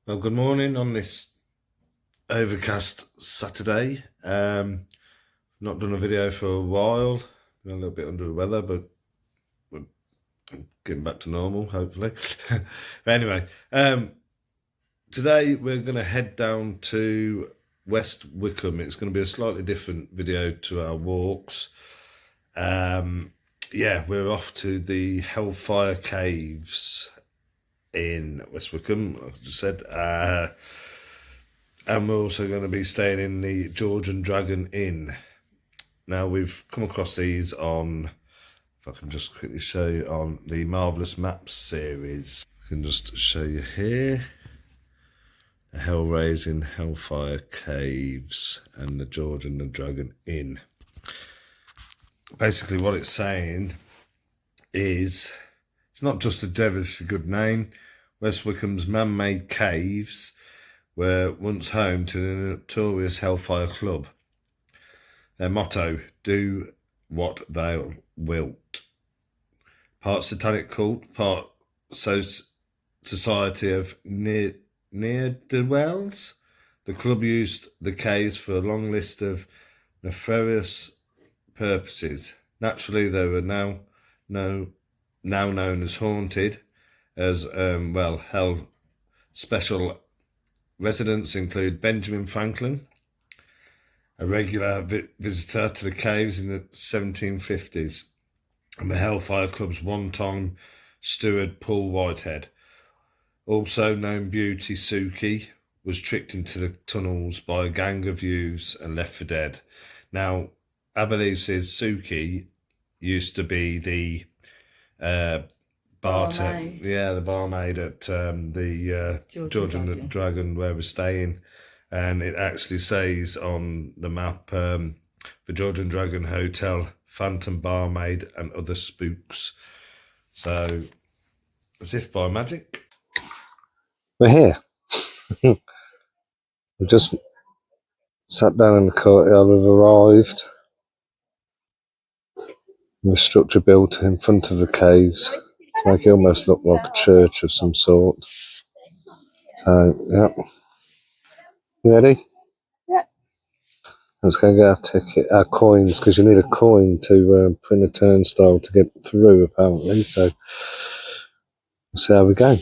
Well, good morning on this overcast Saturday. Not done a video for a while. Been a little bit under the weather, but we're getting back to normal, hopefully. But anyway, today we're going to head down to West Wickham. It's going to be a slightly different video to our walks. Yeah, we're off to the Hellfire Caves in West Wickham, like I just said. And we're also going to be staying in the George and Dragon Inn. Now, we've come across these on, if I can just quickly show you, on the Marvellous Maps series. I can just show you here. The Hellraising Hellfire Caves and the George and the Dragon Inn. Basically what it's saying is, it's not just a devilishly good name. West Wickham's man-made caves were once home to the notorious Hellfire Club. Their motto, do what thou wilt. Part satanic cult, part society of ne'er-do-wells. The club used the caves for a long list of nefarious purposes. Naturally, they were now known as haunted, as hell special residents include Benjamin Franklin, a regular visitor to the caves in the 1750s, and the Hellfire Club's one-time steward Paul Whitehead, also known Beauty Suki, was tricked into the tunnels by a gang of youths and left for dead. Now, I believe says Suki used to be the barmaid. Yeah, the barmaid at the George and the Dragon where we're staying. And it actually says on the map, the George and Dragon Hotel, Phantom Barmaid and other spooks. So, as if by magic. We're here. We've just sat down in the courtyard. We've arrived. The structure built in front of the caves to make it almost look like a church of some sort. So, yeah. You ready? Yeah. Let's go get our ticket, our coins, because you need a coin to put in a turnstile to get through, apparently. So, we'll see how we go.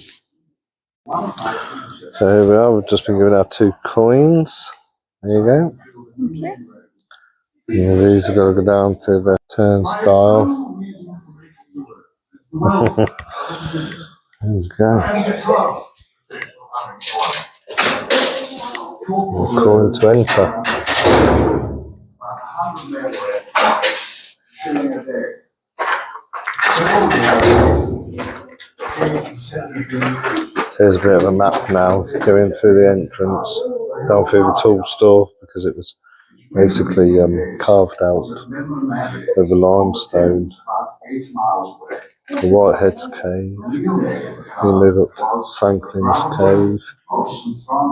So, here we are. We've just been given our 2 coins. There you go. Okay. Yeah, these have got to go down through the turnstile. There we go. We're calling to enter. So there's a bit of a map now, going through the entrance, down through the tool store, because it was basically carved out over limestone. The Whitehead's Cave, you move up to Franklin's Cave,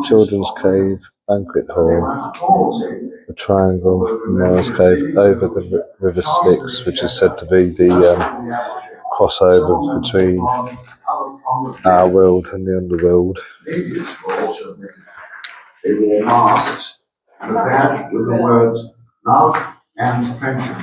Children's Cave, Banquet Hall, the Triangle, Miles Cave, over the River Styx, which is said to be the crossover between our world and the underworld. They wore masks and a badge with the words love and friendship.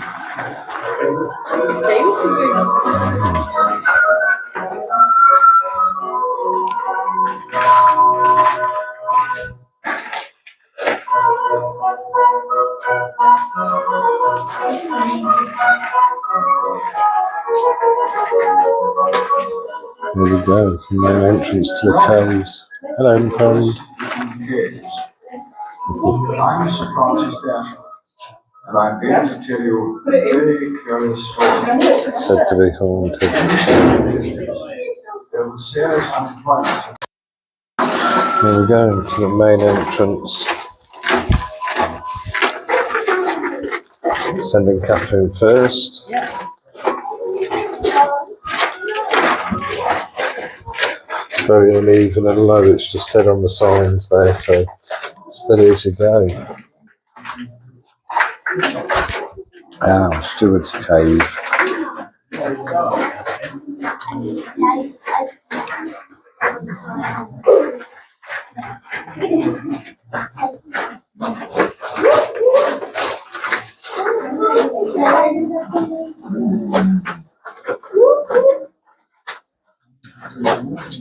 There we go, main entrance to the caves. Hello, friend. I'm Sir Francis Dashwood, and I'm going to tell you a very curious story. It's said to be haunted. There was serious unemployment. There we go, to the main entrance. Sending Catherine first. Very uneven and low, it's just said on the signs there, so steady as you go. Steward's Cave.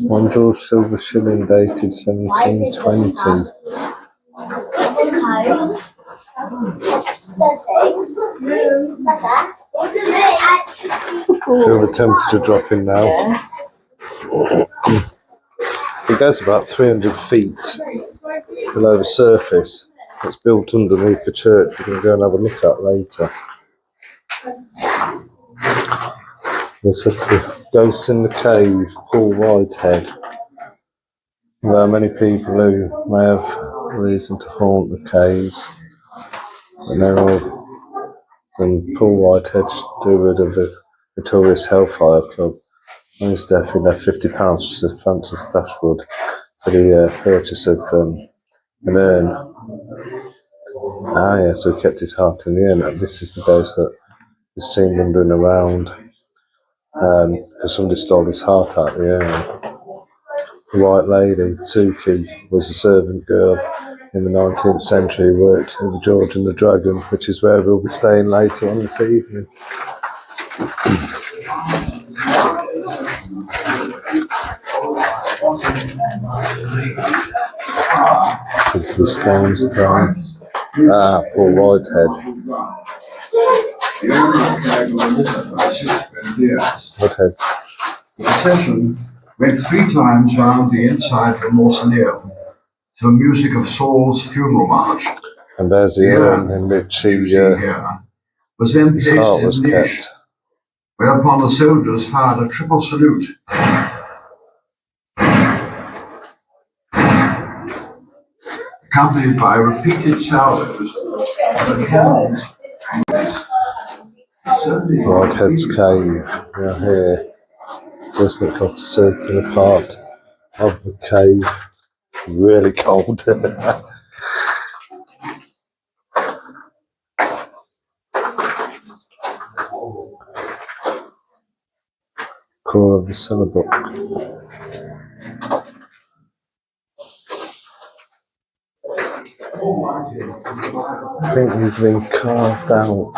One George silver shilling dated 1720. Feel the temperature dropping now. It goes about 300 feet below the surface. It's built underneath the church. We're going to go and have a look at later. They said the ghosts in the cave, Paul Whitehead. There are many people who may have reason to haunt the caves. And they're all, and Paul Whitehead, steward of the Tourist Hellfire Club, on his death he left £50 for Sir Francis Dashwood for the purchase of an urn. So he kept his heart in the urn. And this is the ghost that is seen wandering around because somebody stole his heart out of the urn. The White Lady, Suki, was a servant girl in the 19th century who worked at the George and the Dragon, which is where we'll be staying later on this evening. Simply stones thrown. Paul Whitehead. Whitehead. The procession went 3 times round the inside of the mausoleum to the music of Saul's funeral march. And there's the urn in which his heart was kept. Whereupon the soldiers fired a triple salute. Accompanied by repeated salvos of the cannons. Whitehead's Cave. We're here. So this looks like a circular part of the cave. Really cold. Core of the cellar book. I think he's been carved out.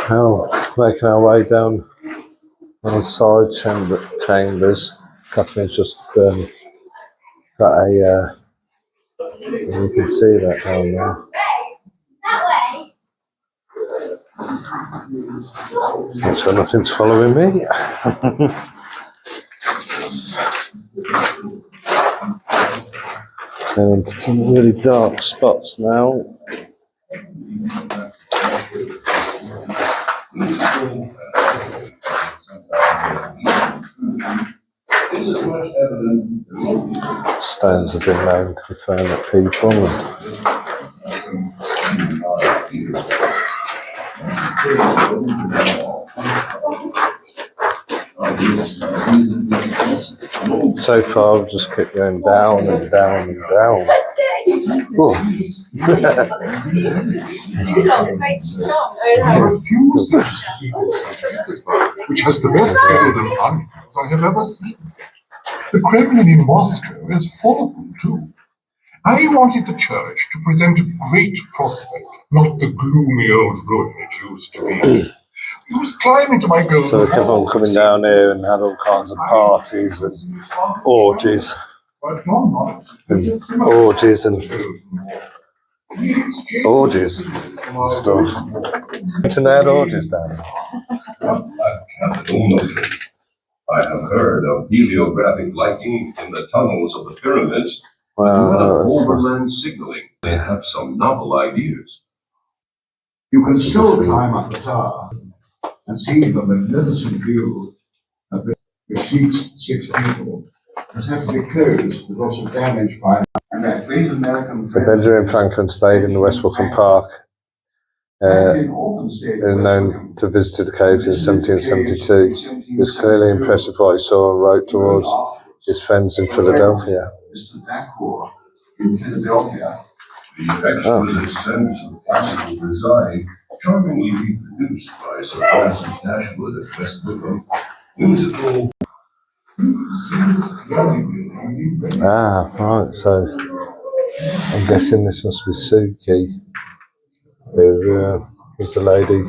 Well, making our way down on the side chambers. Catherine's just got a you can see that down there. Make sure nothing's following me. Going into some really dark spots now. Stones have been known to be thrown at people. So far, I've just kept going down and down and down. Which has the best golden onions I have ever seen. The Kremlin in Moscow is full of them too. I wanted the church to present a great prospect, not the gloomy old ruin it used to be. You must climb into my golden So we kept on coming down here and had all kinds of parties and orgies. And orgies and stuff. Internet orgies down here. I have heard of heliographic lighting in the tunnels of the pyramids. Wow, Overland signaling. They have some novel ideas. You can still climb up the tower and see the magnificent view of which seats 6 people, has had to be closed because of damage by that great American. So Benjamin Franklin stayed in the West Wickham Park. And known to visit the caves in 1772. He was clearly impressed with what he saw and wrote towards his friends in Philadelphia. Mr. Thakur in Philadelphia. The exquisite sense of classical design, charmingly reproduced by Sir Francis Dashwood at West Wickham, whimsical. Ah, right, so I'm guessing this must be Suki, who was the lady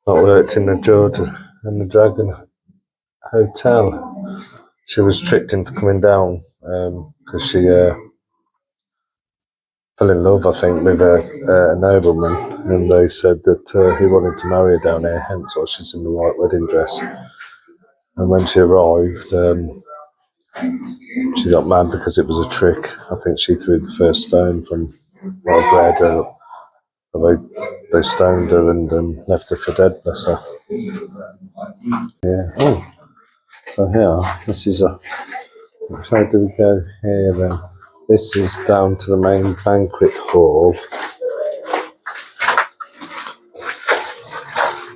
that worked in the Georgia and the Dragon Hotel. She was tricked into coming down because she fell in love, I think, with a nobleman, and they said that he wanted to marry her down there, hence why she's in the white wedding dress. And when she arrived, she got mad because it was a trick. I think she threw the first stone from what I've read. They stoned her and left her for dead, bless her. Yeah. Oh, so here, this is which way do we go here then? This is down to the main banquet hall.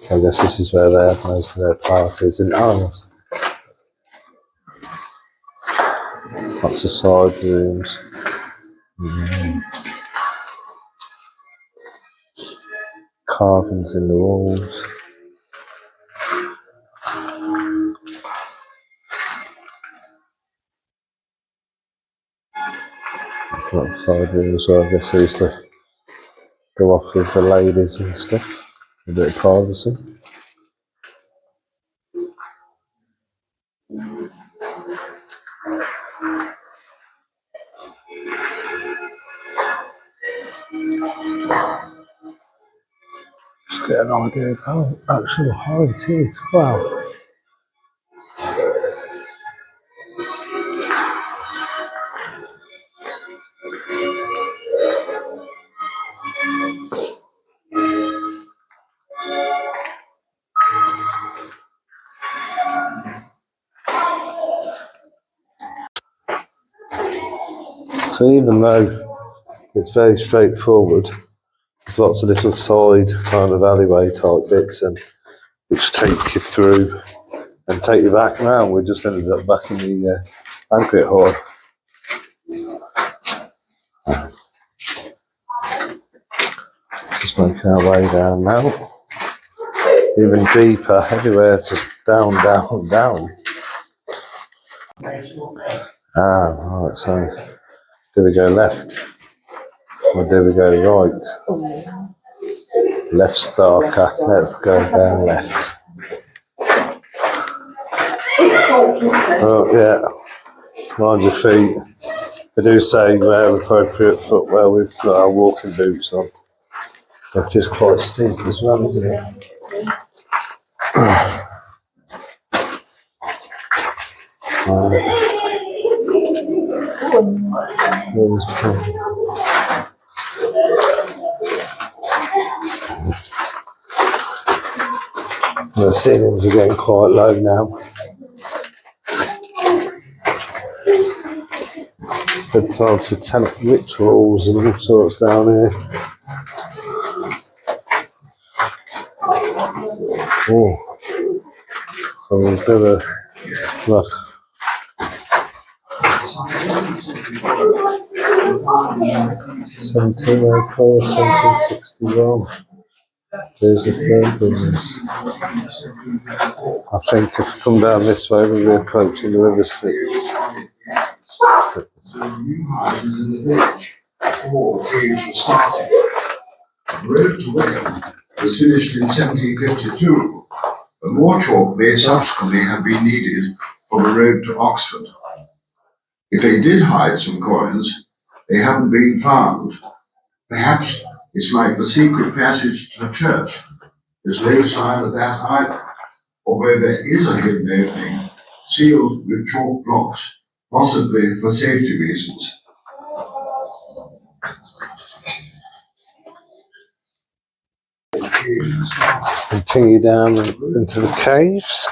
So I guess this is where they have most of their parties. And lots of side rooms. Carvings in the walls. It's not side rooms, so I guess I used to go off with the ladies and stuff. A bit of privacy. Just get an idea of how actual height it is. Wow. So even though it's very straightforward, there's lots of little side kind of alleyway type bits and which take you through and take you back around. We just ended up back in the banquet hall. Just making our way down now. Even deeper, everywhere, just down, down, down. Ah, right, so do we go left or do we go right? Left's darker, let's go down left. Oh yeah, mind your feet. They do say wear appropriate footwear, we've got our walking boots on. It is quite steep as well, isn't it? The ceilings are getting quite low now. The told satanic rituals and all sorts down here. Oh, so we'll do a look. (1704, 1761). There's the programs. I think if we come down this way, we'll be approaching the River Styx. The new houses in the village. All trades were started. The road to Wickham was finished in 1752, but more chalk may subsequently have been needed for the road to Oxford. If they did hide some coins, they haven't been found. Perhaps it's like the secret passage to the church. There's no sign of that either, although there is a hidden opening, sealed with chalk blocks, possibly for safety reasons. Continue down into the caves,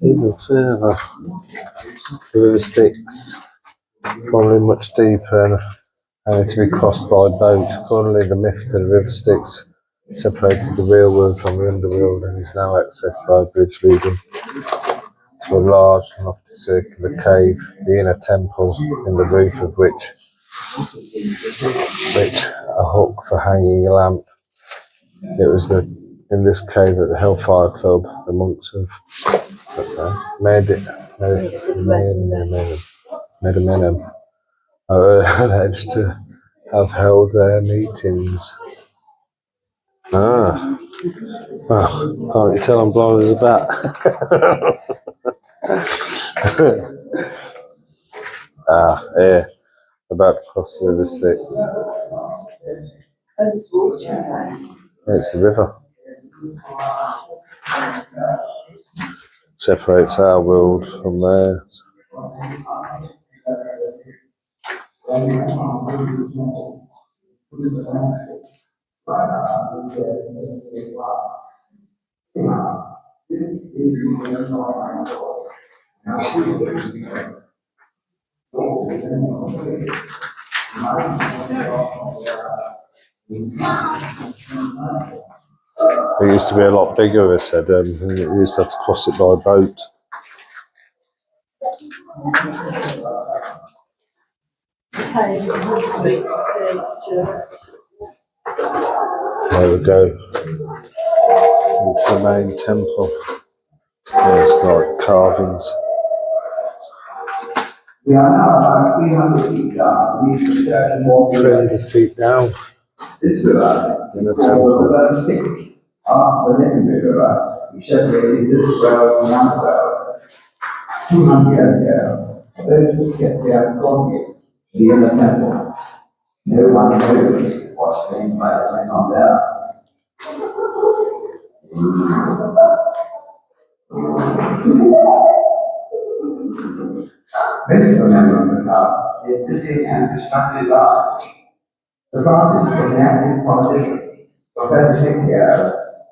even further. The River Styx, probably much deeper and to be crossed by boat. Accordingly, the myth of the River Styx separated the real world from the underworld and is now accessed by a bridge leading to a large and lofty circular cave, the inner temple, in the roof of which a hook for hanging a lamp. It was in this cave at the Hellfire Club, the monks of Medamenum are alleged to have held their meetings. Well, can't you tell I'm blind as a bat? Here, about to cross the river Styx. It's the river. Separates our world from theirs. It used to be a lot bigger, I said, and you used to have to cross it by boat. There we go, into the main temple. There's like carvings. We are now about 300 feet down. We need to search more. 300 feet down This river in the is called temple. the River Styx. After the name of the river, we separated this well from another well. 200 years ago, those who kept their conduit to the inner temple. No one knew what came by went on there. Most of the members of the club is sitting and constructed large. The Francis was an active politician for 36 years,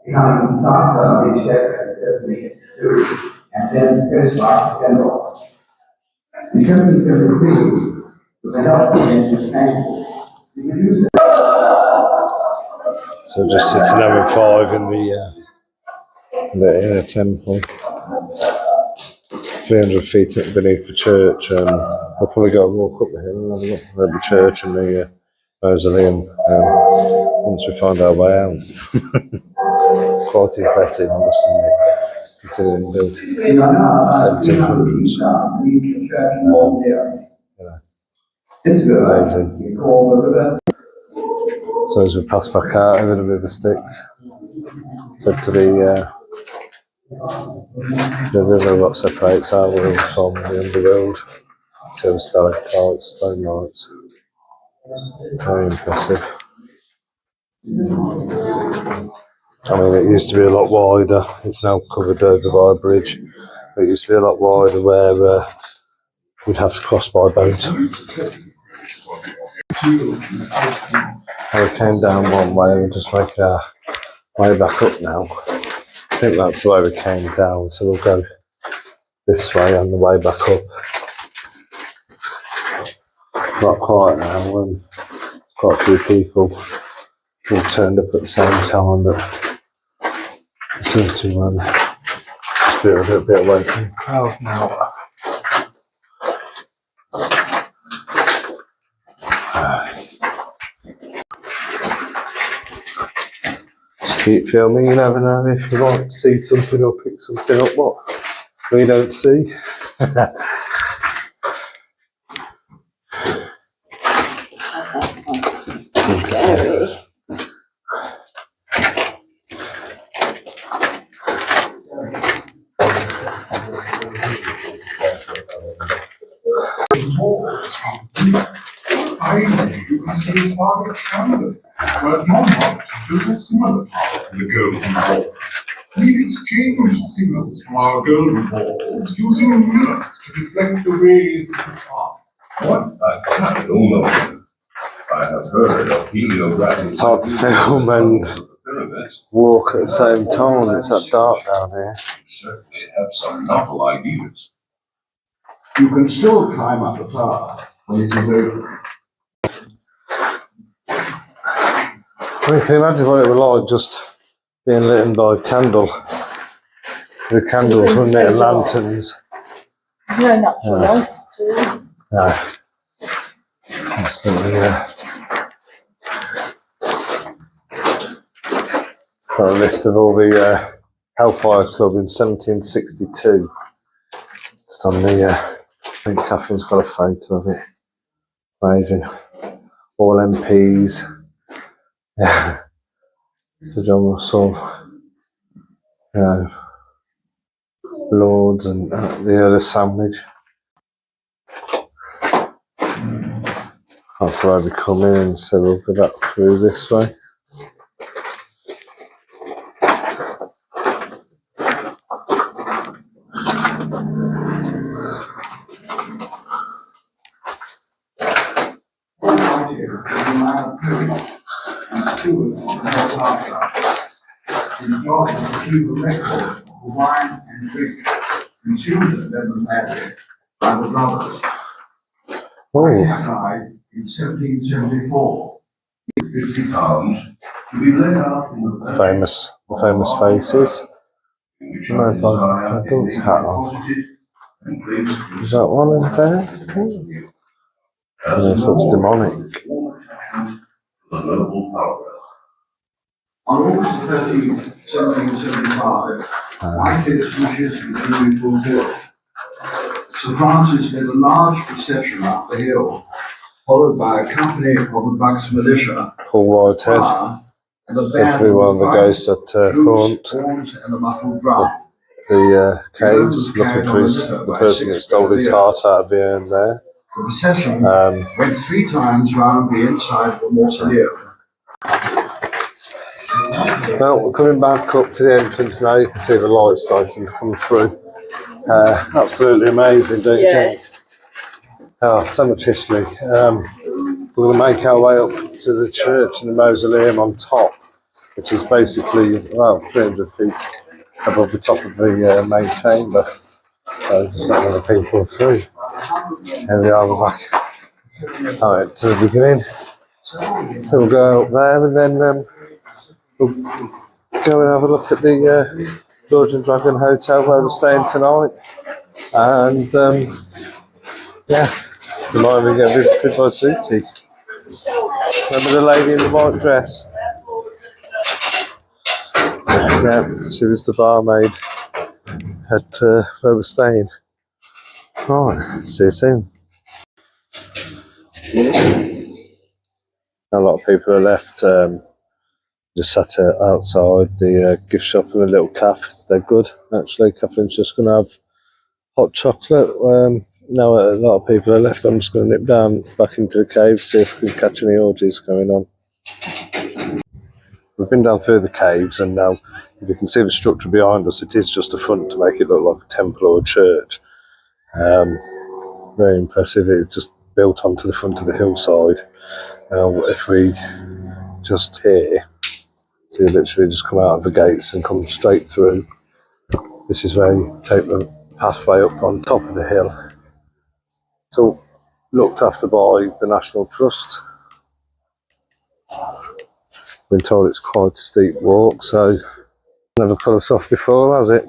becoming Chancellor of the Exchequer in 1782 and then Postmaster General. In 1773, with the help of James Campbell, he produced So just sitting having five in the inner temple. 300 feet up beneath the church. We'll probably go and walk up the hill and have a look at the church and the mausoleum once we find our way out. It's quite impressive, I must admit, considering built 1700s. Amazing. So as we pass back out over the river Styx, said to be the river what separates our world from the underworld. So the stalactites, stone lights. Very impressive. I mean, it used to be a lot wider. It's now covered over by a bridge. But it used to be a lot wider where we'd have to cross by boat. And we came down one way and we're just making our way back up now. I think that's the way we came down, so we'll go this way on the way back up. It's not quiet now, and there's quite a few people who turned up at the same time, but I seem to just be a little bit away from the crowd now. Keep filming, you never know if you might see something or pick something up what we don't see. You can see his father at Canada, where monarchs built a similar tower in the Golden Ball. We exchanged signals from our golden balls using mirrors to deflect the rays of the sun. What a capital notion. I have heard of heliographic. It's hard to film and pyramids. walk at the same time. It's that dark down here. You certainly have some novel ideas. You can still climb up the tower when it is open. Well, you can imagine what it was like just being lit by a candle. The candles were lit lanterns. No natural light at all. No. Absolutely, yeah. It's got a list of all the Hellfire Club in 1762. Just on the, I think Catherine's got a photo of it. Amazing. All MPs. Yeah. Sir John Russell. You know, Lords and the Earl of Sandwich. That's where we come in, and so we'll go back through this way. Enjoy the keep a record of wine and drink consumed at Lebanon Abbey by the brothers. Oh, Died in 1774. £50 to be laid out in the famous faces. Nice like this dunce hat on. and placed in Is that one in there? I think? This looks demonic. the noble power. On August 13, 1775, Whitehead's wishes continued fulfilled. Sir Francis led a large procession up the hill, followed by a company of the Bucks militia, Paul Whitehead, choir, and a said band to be one of the of ghosts that flutes, haunt horns, and a muffled drum. the caves, looking for the person that stole his heart out of the urn there. The procession Um, went 3 times round the inside of the mausoleum. Well, we're coming back up to the entrance now. You can see the light starting to come through. Absolutely amazing, don't you think? Oh, so much history. We're going to make our way up to the church and the mausoleum on top, which is basically, well, 300 feet above the top of the main chamber. So just letting the people through. Here we are, we're back. Alright, to the beginning. So we'll go up there and then we'll go and have a look at the George and Dragon Hotel where we're staying tonight. And yeah, we might even get visited by Suki. Remember the lady in the white dress? Yeah, she was the barmaid at where we're staying. Right, see you soon. A lot of people are left. Just sat outside the gift shop in a little cafe. They're good, actually. Catherine's just going to have hot chocolate. Now a lot of people are left. I'm just going to nip down back into the cave, see if we can catch any orgies going on. We've been down through the caves, and now if you can see the structure behind us, it is just a front to make it look like a temple or a church. Very impressive. It's just built onto the front of the hillside. If we just here, so you literally just come out of the gates and come straight through. This is where you take the pathway up on top of the hill. It's all looked after by the National Trust. Been told it's quite a steep walk, so never put us off before, has it?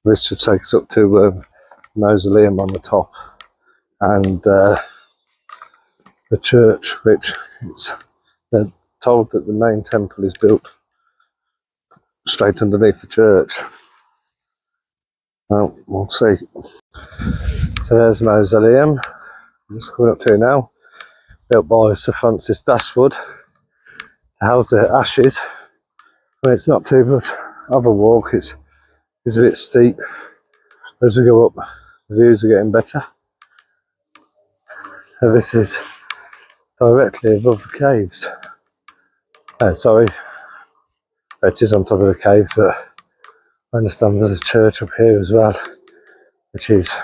This should take us up to mausoleum on the top, and the church, which they're told that the main temple is built straight underneath the church. Well, we'll see. So there's the mausoleum. I'm just coming up to it now. Built by Sir Francis Dashwood to house the ashes. I mean, it's not too much of a walk. It's a bit steep. As we go up, the views are getting better. So this is directly above the caves. Oh, sorry. It is on top of the caves, but I understand there's a church up here as well, which is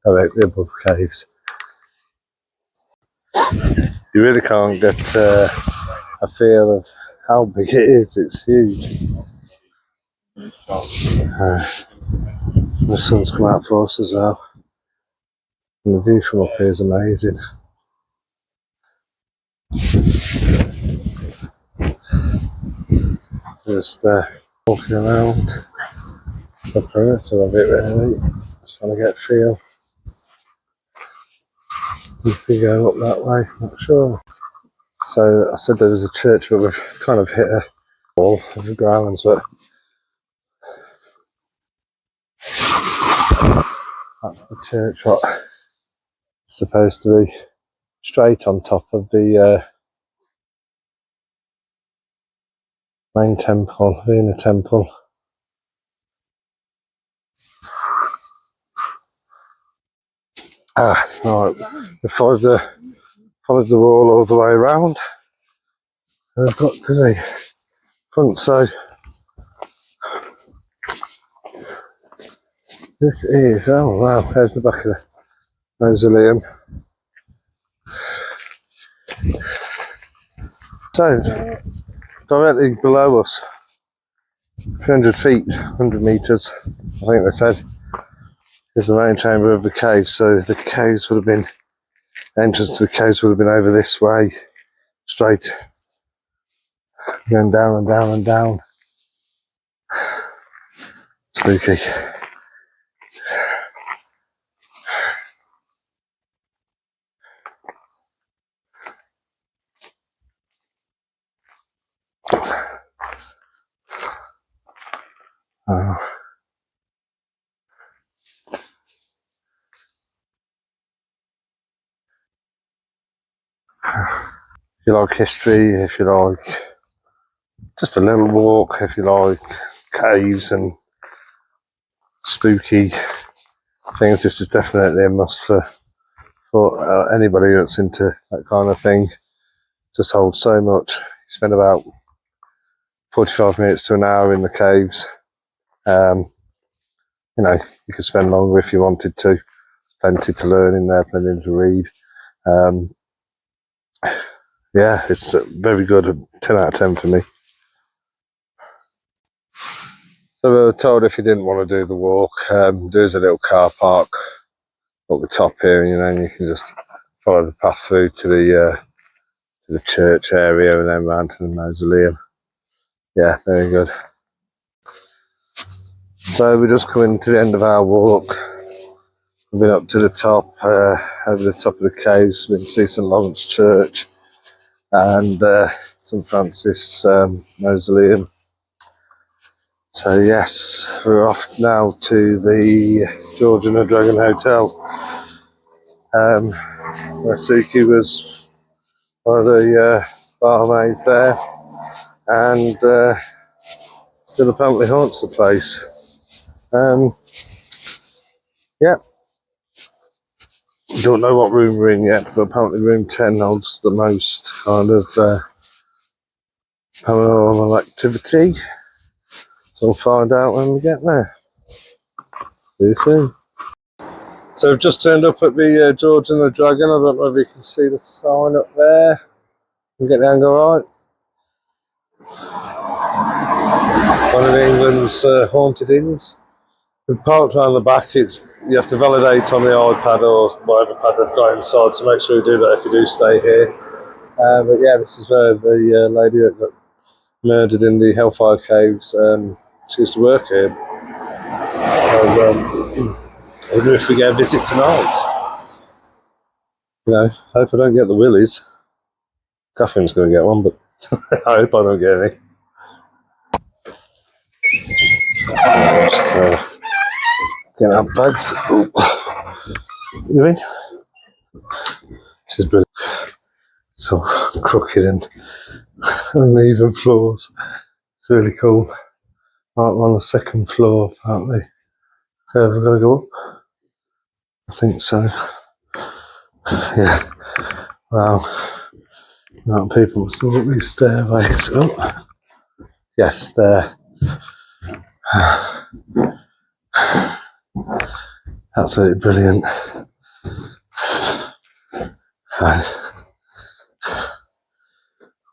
directly above the caves. You really can't get a feel of how big it is. It's huge. The sun's come out for us as well, and the view from up here is amazing. Just walking around. the perimeter of it really. Just trying to get a feel. If we go up that way, not sure. So I said there was a church, but we've kind of hit a wall of the grounds, but that's the church what is supposed to be straight on top of the main temple, the inner temple. Right. We followed the wall all the way around. And I've got to the front, so this is, oh wow, there's the back of the mausoleum. So, directly below us, 300 feet, 100 metres, I think they said, is the main chamber of the cave. So the caves would have been, entrance to the caves would have been over this way, straight, going down and down and down. Spooky. If you like history, if you like just a little walk, if you like caves and spooky things, this is definitely a must for anybody that's into that kind of thing. Just holds so much. You spend about 45 minutes to an hour in the caves. You know, you could spend longer if you wanted to. There's plenty to learn in there, plenty to read. Yeah, it's very good. 10 out of 10 for me. So we were told if you didn't want to do the walk, there's a little car park up the top here, and then you can just follow the path through to the church area and then round to the mausoleum. Yeah, very good. So we're just coming to the end of our walk. We've been up to the top, over the top of the caves. We can see St Lawrence Church and St Francis Mausoleum. So yes, we're off now to the George and the Dragon Hotel, where Suki was one of the barmaids there, and still apparently haunts the place. Yeah, don't know what room we're in yet, but apparently room 10 holds the most kind of paranormal activity. So we'll find out when we get there. See you soon. So we've just turned up at the George and the Dragon. I don't know if you can see the sign up there. Can you get the angle right? One of England's haunted inns. We've parked around the back. You have to validate on the iPad or whatever pad they've got inside, so make sure you do that if you do stay here. But yeah, this is where the lady that got murdered in the Hellfire Caves, she used to work here. So I wonder if we get a visit tonight. You know, hope I don't get the willies. Catherine's going to get one, but I hope I don't get any. Just getting our bags. Ooh. You in? This is brilliant. So crooked and uneven floors. It's really cool. Right, we're on the second floor apparently. So have we got to go up? I think so. Yeah. Wow. Amount of people must have up these stairways. Oh. Yes, there. Absolutely brilliant.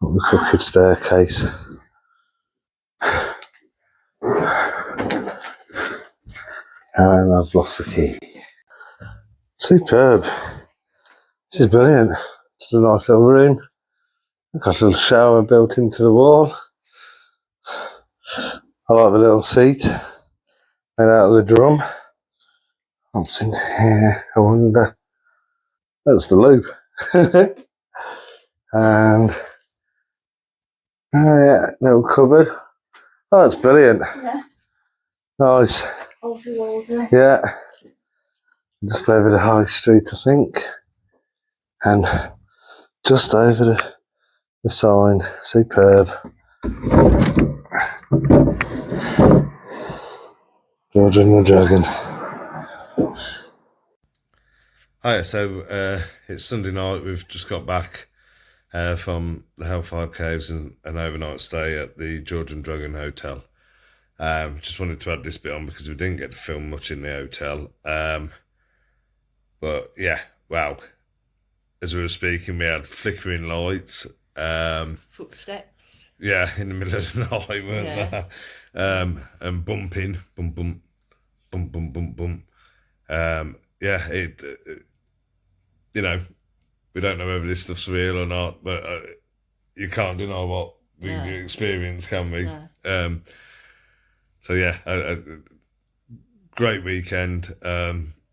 Up the crooked staircase. And I've lost the key. Superb. This is brilliant. This is a nice little room. I've got a little shower built into the wall. I like the little seat. Made out of the drum. What's in here? I wonder. That's the loop. And oh yeah, little cupboard. Oh, that's brilliant. Yeah. Nice. Older. Yeah. Just over the high street, I think. And just over the sign. Superb. George and the Dragon. Hi, so it's Sunday night. We've just got back from the Hellfire Caves and an overnight stay at the George and Dragon Hotel. Just wanted to add this bit on because we didn't get to film much in the hotel. But yeah, wow. As we were speaking, we had flickering lights. Footsteps. Yeah, in the middle of the night, weren't there? And bumping, bum, bum, bum, bum, bum, bum. Yeah, you know, we don't know whether this stuff's real or not, but you can't deny what we experience, can we? No. So yeah, a great weekend.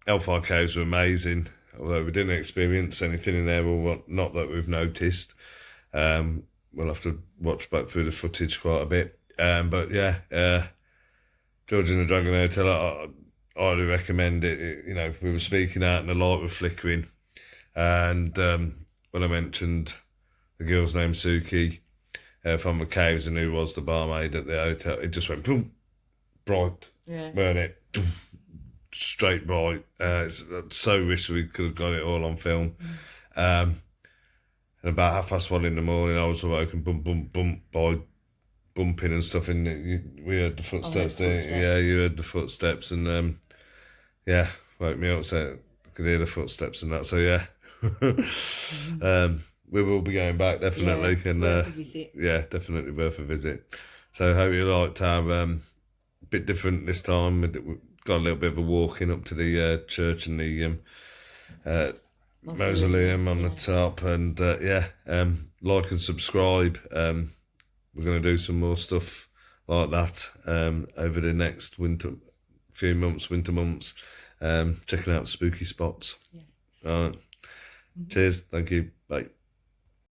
Hellfire Caves were amazing, although we didn't experience anything in there, or not that we've noticed. We'll have to watch back through the footage quite a bit. But yeah, George and the Dragon Hotel, I highly recommend it. You know, we were speaking out and the light was flickering. And when I mentioned the girl's name, Suki, from the caves, and who was the barmaid at the hotel, it just went boom, bright, weren't it? Straight bright. I so wish we could have got it all on film. And about 1:30 in the morning, I was awoken, bump, bump, bump, by bumping and stuff. And we heard the footsteps. Yeah, you heard the footsteps, and yeah, woke me up so I could hear the footsteps and that. So yeah, we will be going back definitely, Yeah, and worth a visit. yeah, definitely worth a visit. So hope you liked our bit different this time. We got a little bit of a walking up to the church and the mausoleum on the top, and yeah, like and subscribe. We're going to do some more stuff like that over the next winter months, checking out spooky spots. All right. Cheers, thank you, bye.